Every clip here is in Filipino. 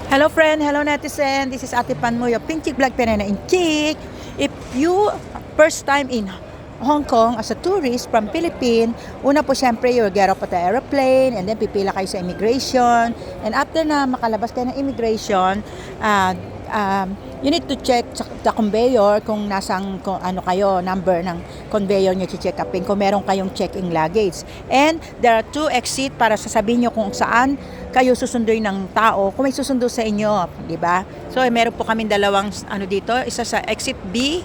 Hello friend, hello netizen. This is Ate Panmoy of Pink Chick Vlog Penena in Chick. If you first time in Hong Kong as a tourist from Philippines, una po syempre you will get off at the aeroplane and then pipila kayo sa immigration. And after na makalabas kayo ng immigration, you need to check the conveyor kung nasang kung ano kayo, number ng conveyor nyo check upin kung meron kayong check-in luggage. And there are two exit para sasabihin nyo kung saan kayo susunduin ng tao kung may susundo sa inyo, di ba? So meron po kaming dalawang ano dito, isa sa exit B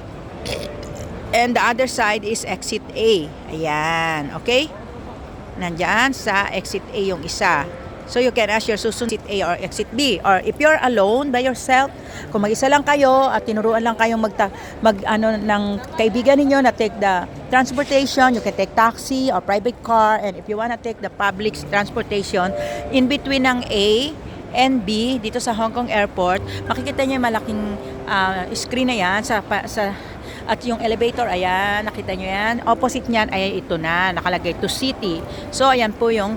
and the other side is exit A. Ayan, okay? Nandyan sa exit A yung isa. So you can ask your susunod exit A or exit B. Or if you're alone by yourself, kung mag-isa lang kayo at tinuruan lang kayong ng kaibigan ninyo na take the transportation, you can take taxi or private car. And if you wanna take the public transportation, in between ng A and B, dito sa Hong Kong Airport, makikita niyo yung malaking screen na yan at yung elevator, ayan, nakita nyo yan. Opposite niyan, ay ito na, nakalagay to city. So, ayan po yung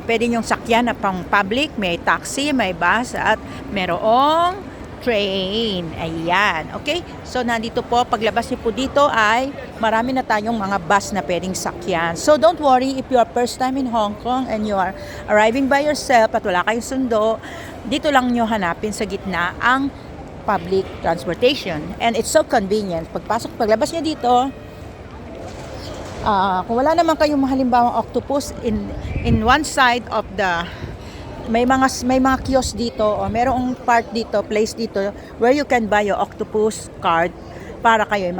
pwede nyong sakyan na pang public, may taxi, may bus, at merong train. Ayan, okay? So, nandito po, paglabas niyo po dito ay marami na tayong mga bus na pwedeng sakyan. So, don't worry if you are first time in Hong Kong and you are arriving by yourself at wala kayong sundo, dito lang nyo hanapin sa gitna ang public transportation. And it's so convenient. Paglabas niyo dito, kung wala naman kayong halimbawang octopus in one side of the may mga kiosk dito o merong part dito, place dito where you can buy your octopus card para kayo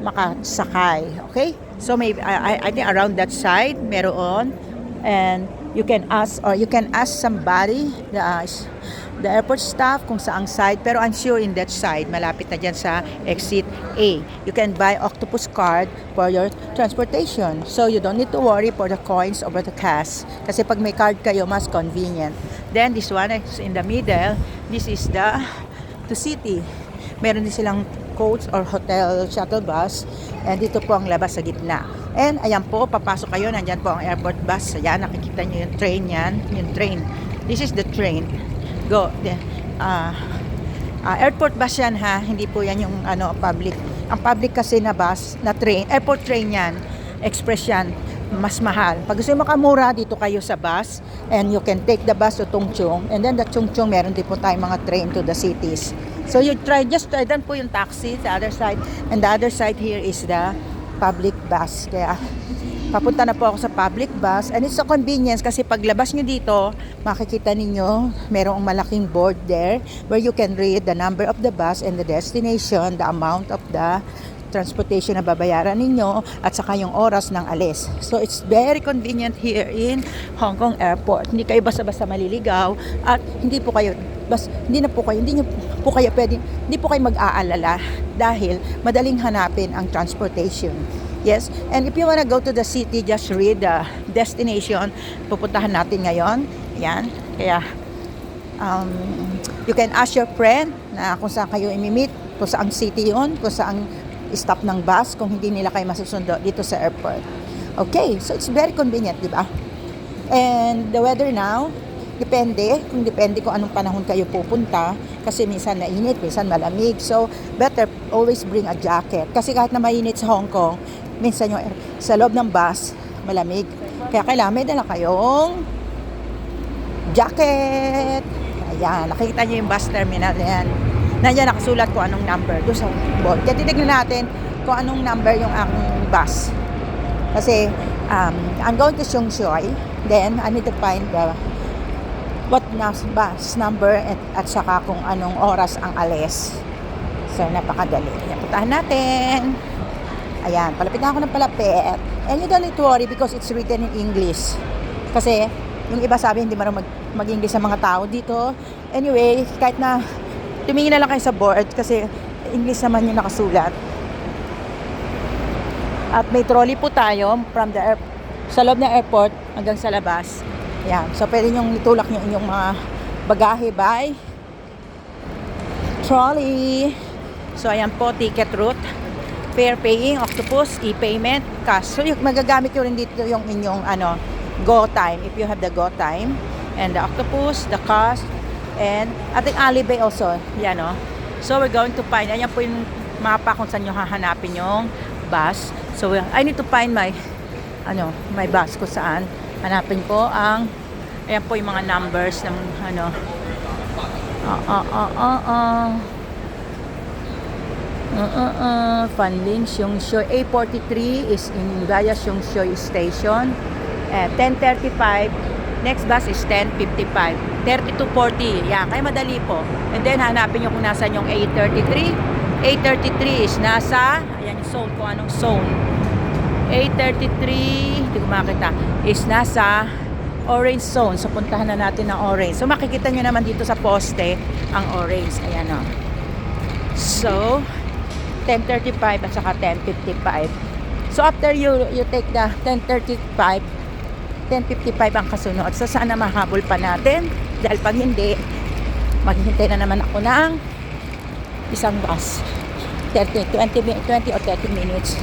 makasakay. Okay? So I think around that side meron, and you can ask somebody, the airport staff kung saang side, pero I'm sure in that side malapit na dyan sa exit A, you can buy octopus card for your transportation, so you don't need to worry for the coins over the cash kasi pag may card kayo mas convenient. Then this one is in the middle, this is the city. Meron din silang coach or hotel shuttle bus, and dito po ang labas sa gitna. And ayan po, papasok kayo, nandyan po ang airport bus. Ayan, nakikita nyo yung train yan, yung train. This is the train. Go. Airport bus yan ha, hindi po yan yung public. Ang public kasi na bus, na train, airport train yan, express yan, mas mahal. Pag gusto nyo makamura, dito kayo sa bus, and you can take the bus to Tung Chung, and then the Tung Chung, meron din po tayong mga train to the cities. So you just try dan po yung taxi sa other side, and the other side here is the public bus. Kaya papunta na po ako sa public bus, and it's a convenience kasi paglabas nyo dito, makikita ninyo merong malaking board there where you can read the number of the bus and the destination, the amount of the transportation na babayaran ninyo, at saka yung oras ng alis. So it's very convenient here in Hong Kong Airport. Hindi kayo basta-basta maliligaw, at hindi po kayo mag-aalala dahil madaling hanapin ang transportation. Yes, and if you wanna go to the city, just read the destination. Pupuntahan natin ngayon. Yan. Kaya you can ask your friend na kung saan kayo imimit, kung saan city yun, kung saan stop ng bus, kung hindi nila kayo masusundo dito sa airport. Okay, so it's very convenient, di ba? And the weather now, depende kung anong panahon kayo pupunta, kasi minsan mainit, minsan malamig. So better always bring a jacket, kasi kahit na mainit sa Hong Kong, minsan yung sa loob ng bus malamig, kaya kailangan may dala kayong jacket. Ayan, nakikita nyo yung bus terminal na yan. Nandiyan nakasulat kung anong number doon sa board. Kaya titignan natin kung anong number yung aking bus, kasi I'm going to Sheung Shui, then I need to find what bus number at saka kung anong oras ang alis. So napakadali. Ayan, puntahan natin. Ayan, palapit na ako ng palapit. And you don't need to worry because it's written in English. Kasi yung iba sabi hindi marunong mag-English sa mga tao dito. Anyway, kahit na tumingin na lang kayo sa board kasi English naman yung nakasulat. At may trolley po tayo from sa loob ng airport hanggang sa labas. Ayan, so pwede nyong itulak nyo inyong mga bagahe by trolley. So ayan po, ticket route, fare paying, octopus, e-payment, cash. So yung magagamit nyo rin dito yung inyong go time, if you have the go time, and the octopus, the cash, And ating alleyway also. Yan, oh. So, we're going to find, ayan po yung mapa kung saan nyo hahanapin yung bus. So, I need to find my bus kung saan. Hanapin ko ang, ayan po yung mga numbers ng, Fanling Xiongxue. A43 is in via Xiongxue Station. 10:35. Next bus is 10:55. 30 to 40. Yeah, kaya madali po. And then, hanapin nyo kung nasan yung A33. A33 is nasa, ayan yung zone, kung anong zone. A33, hindi ko makita, is nasa orange zone. So, puntahan na natin ng orange. So, makikita nyo naman dito sa poste ang orange. Ayan, o. So, 10:35 at saka 10:55. So, after you take the 10:35, 10:55 ang kasunod. So, sana mahabol pa natin. Dahil pag hindi, maghihintay na naman ako ng isang bus. 20 or 30 minutes.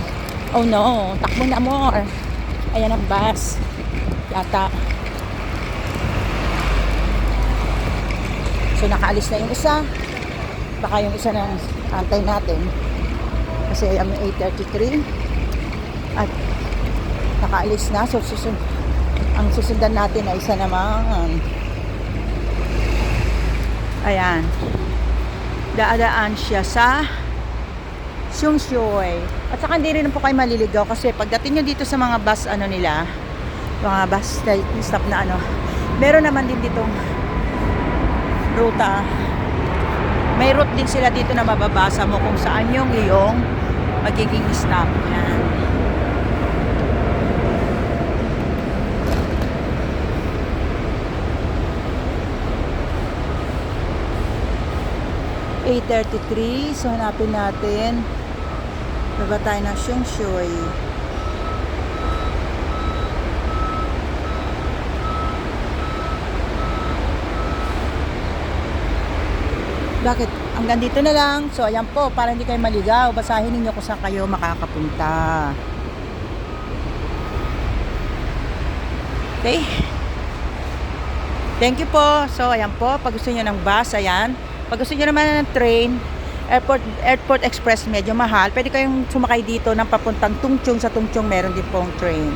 Oh no, takbo na more. Ayan ang bus. Yata. So, nakaalis na yung isa. Baka yung isa na antay natin. Kasi ay 8:33. At nakaalis na. So, ang susundan natin ay isa naman. Ayan. Daadaan siya sa Xiongxue. At saka hindi rin po kayo maliligaw kasi pagdating nyo dito sa mga bus nila, mga bus stop na meron naman din ditong ruta. May route din sila dito na mababasa mo kung saan yung iyong magiging stop. Yan. A33. So, hanapin natin. Baba tayo ng Xiongxue. Bakit? Hanggang dito na lang. So, ayan po. Para hindi kayo maligaw. Basahin ninyo kung saan kayo makakapunta. Okay? Thank you po. So, ayan po. Pag gusto nyo ng bus, ayan. Pag gusto nyo naman ng train, Airport Express medyo mahal. Pwede kayong sumakay dito ng papuntang Tungchung. Sa Tungchung meron din pong train.